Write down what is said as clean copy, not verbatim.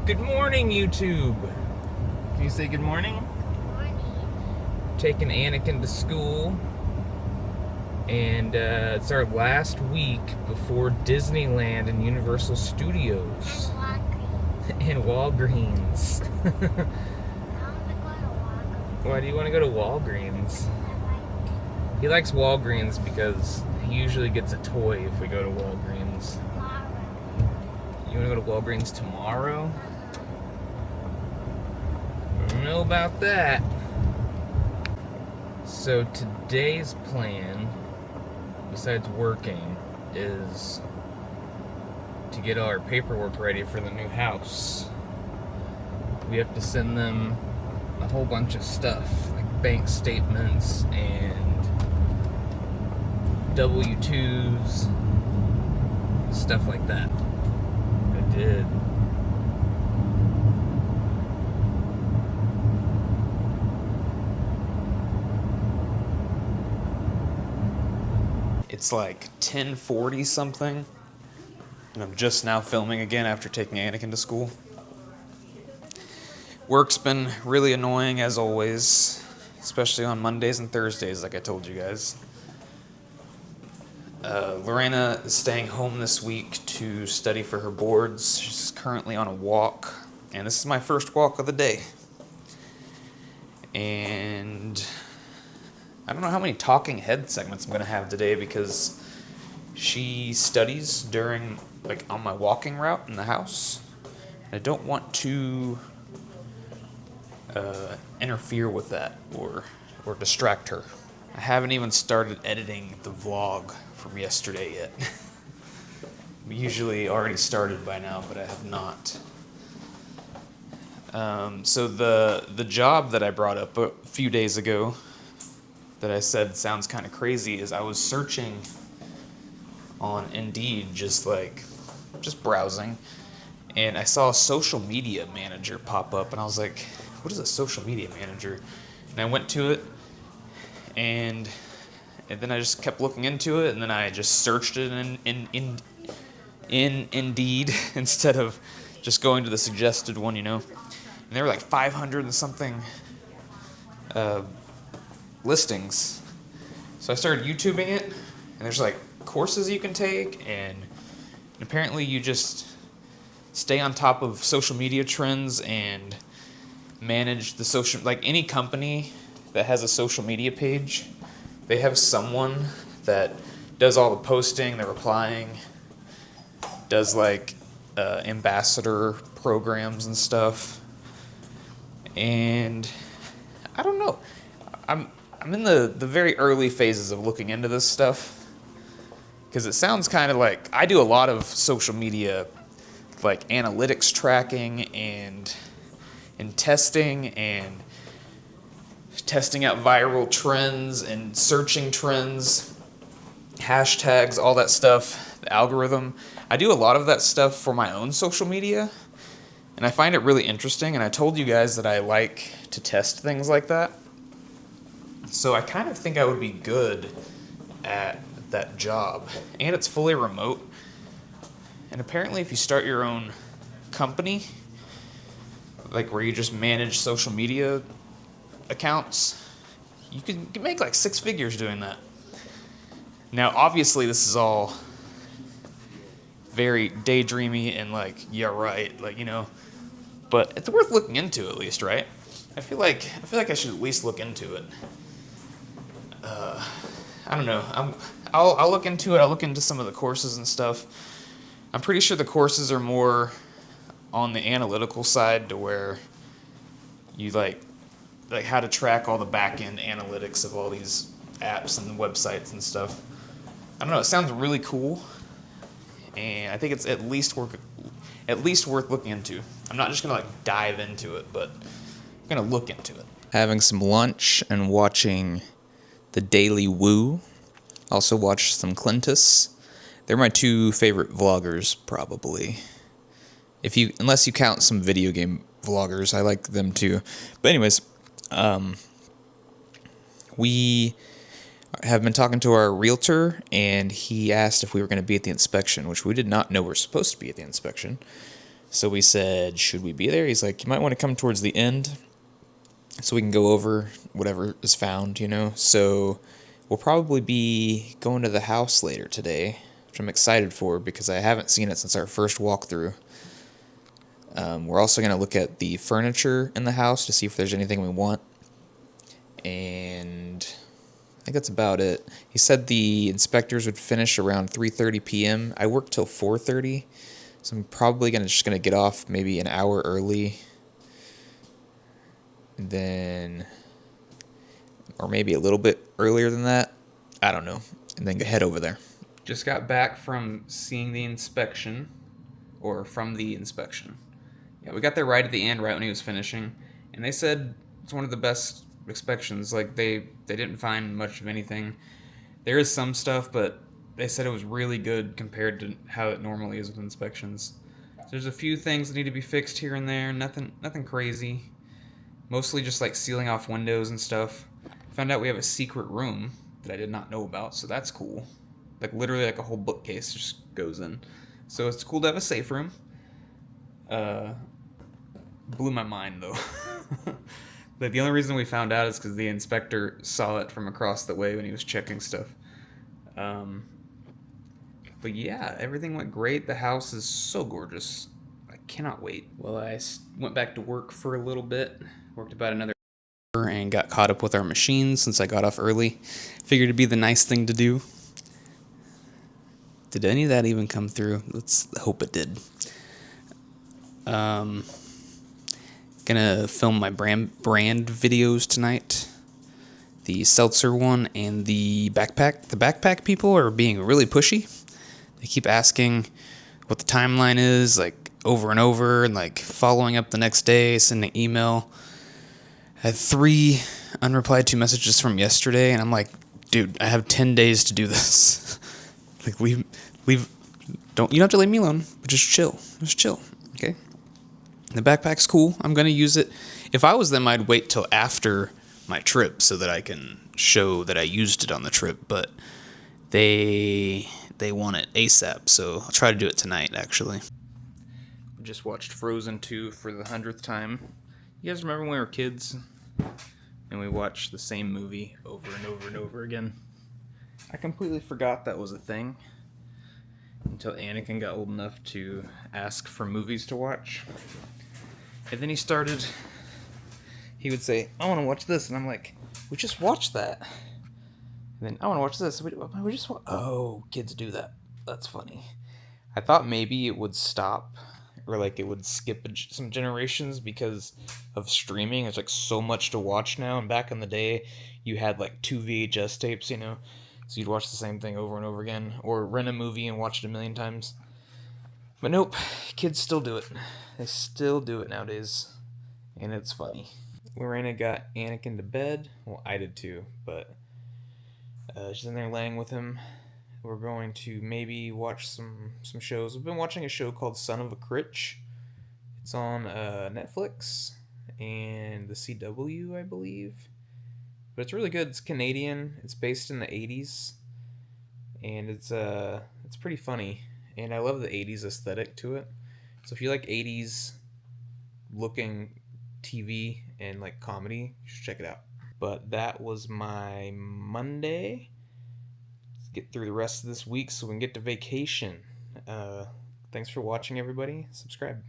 Good morning, YouTube. Can you say good morning? Taking Anakin to school, and it's our last week before Disneyland and Universal Studios and Walgreens. Why do you want to go to Walgreens? He likes Walgreens because he usually gets a toy if we go to Walgreens. You want to go to Walgreens tomorrow? I don't know about that. So today's plan, besides working, is to get all our paperwork ready for the new house. We have to send them a whole bunch of stuff, like bank statements and W-2s, stuff like that. I did. It's like 10:40 something, and I'm just now filming again after taking Anakin to school. Work's been really annoying as always, especially on Mondays and Thursdays, like I told you guys. Lorena is staying home this week to study for her boards. She's currently on a walk, and this is my first walk of the day. And I don't know how many talking head segments I'm going to have today because she studies during, like, on my walking route in the house. I don't want to interfere with that or distract her. I haven't even started editing the vlog from yesterday yet. We usually already started by now, but I have not. So the job that I brought up a few days ago that I said sounds kind of crazy is I was searching on Indeed, just browsing, and I saw a social media manager pop up, and I was like, what is a social media manager? And I went to it, and then I just kept looking into it, and then I just searched it in Indeed instead of just going to the suggested one, And there were like 500 and something listings. So I started YouTubing it, and there's like courses you can take, and apparently you just stay on top of social media trends and manage the social, like any company that has a social media page, they have someone that does all the posting, the replying, does like ambassador programs and stuff. And I don't know, I'm in the very early phases of looking into this stuff, because it sounds kind of like I do a lot of social media, like analytics tracking and testing out viral trends and searching trends, hashtags, all that stuff, the algorithm. I do a lot of that stuff for my own social media, and I find it really interesting, and I told you guys that I like to test things like that. So I kind of think I would be good at that job. And it's fully remote. And apparently if you start your own company, like where you just manage social media accounts, you can make like 6 figures doing that. Now obviously this is all very daydreamy and like, yeah right, like, but it's worth looking into at least, right? I feel like I should at least look into it. I don't know. I'll look into it. I'll look into some of the courses and stuff. I'm pretty sure the courses are more on the analytical side, to where you like how to track all the back-end analytics of all these apps and websites and stuff. I don't know. It sounds really cool, and I think it's at least worth looking into. I'm not just gonna like dive into it, but I'm gonna look into it. Having some lunch and watching the Daily Woo. Also watched some Clintis. They're my 2 favorite vloggers, probably. Unless you count some video game vloggers, I like them too. But anyways, we have been talking to our realtor, and he asked if we were going to be at the inspection, which we did not know we were supposed to be at the inspection. So we said, should we be there? He's like, you might want to come towards the end so we can go over whatever is found, you know? So we'll probably be going to the house later today, which I'm excited for because I haven't seen it since our first walkthrough. We're also going to look at the furniture in the house to see if there's anything we want. And I think that's about it. He said the inspectors would finish around 3:30 p.m. I work till 4:30, so I'm probably just gonna get off maybe an hour early. And then, or maybe a little bit earlier than that. I don't know. And then head over there. Just got back from seeing the inspection, or from the inspection. Yeah, we got there right at the end, right when he was finishing, and they said it's one of the best inspections. Like they didn't find much of anything. There is some stuff, but they said it was really good compared to how it normally is with inspections. So there's a few things that need to be fixed here and there. Nothing crazy. Mostly just like sealing off windows and stuff. Found out we have a secret room that I did not know about, so that's cool. Like literally like a whole bookcase just goes in. So it's cool to have a safe room. Blew my mind though. Like the only reason we found out is because the inspector saw it from across the way when he was checking stuff. But yeah, everything went great. The house is so gorgeous. I cannot wait. Well, I went back to work for a little bit. Worked about another hour and got caught up with our machines since I got off early. Figured it'd be the nice thing to do. Did any of that even come through? Let's hope it did. Gonna film my brand videos tonight. The seltzer one and the backpack. The backpack people are being really pushy. They keep asking what the timeline is, like over and over, and like following up the next day, sending email. I had 3 unreplied to messages from yesterday, and I'm like, dude, I have 10 days to do this. Like, leave. Don't, you don't have to leave me alone, but just chill, okay? The backpack's cool. I'm gonna use it. If I was them, I'd wait till after my trip so that I can show that I used it on the trip, but they want it ASAP, so I'll try to do it tonight, actually. We just watched Frozen 2 for the 100th time. You guys remember when we were kids and we watched the same movie over and over and over again? I completely forgot that was a thing until Anakin got old enough to ask for movies to watch. And then he would say, I want to watch this, and I'm like, we just watched that. And then, I want to watch this. We just oh, kids do that. That's funny. I thought maybe it would stop, or like it would skip some generations because of streaming. There's like so much to watch now, and back in the day, you had like 2 VHS tapes, you know? So you'd watch the same thing over and over again, or rent a movie and watch it a million times. But nope, kids still do it. They still do it nowadays, and it's funny. Lorena got Anakin to bed. Well, I did too, but she's in there laying with him. We're going to maybe watch some shows. We've been watching a show called Son of a Critch. It's on Netflix and the CW, I believe. But it's really good. It's Canadian. It's based in the 80s, and it's pretty funny. And I love the 80s aesthetic to it. So if you like 80s looking TV and like comedy, you should check it out. But that was my Monday. Let's get through the rest of this week so we can get to vacation. Thanks for watching, everybody. Subscribe.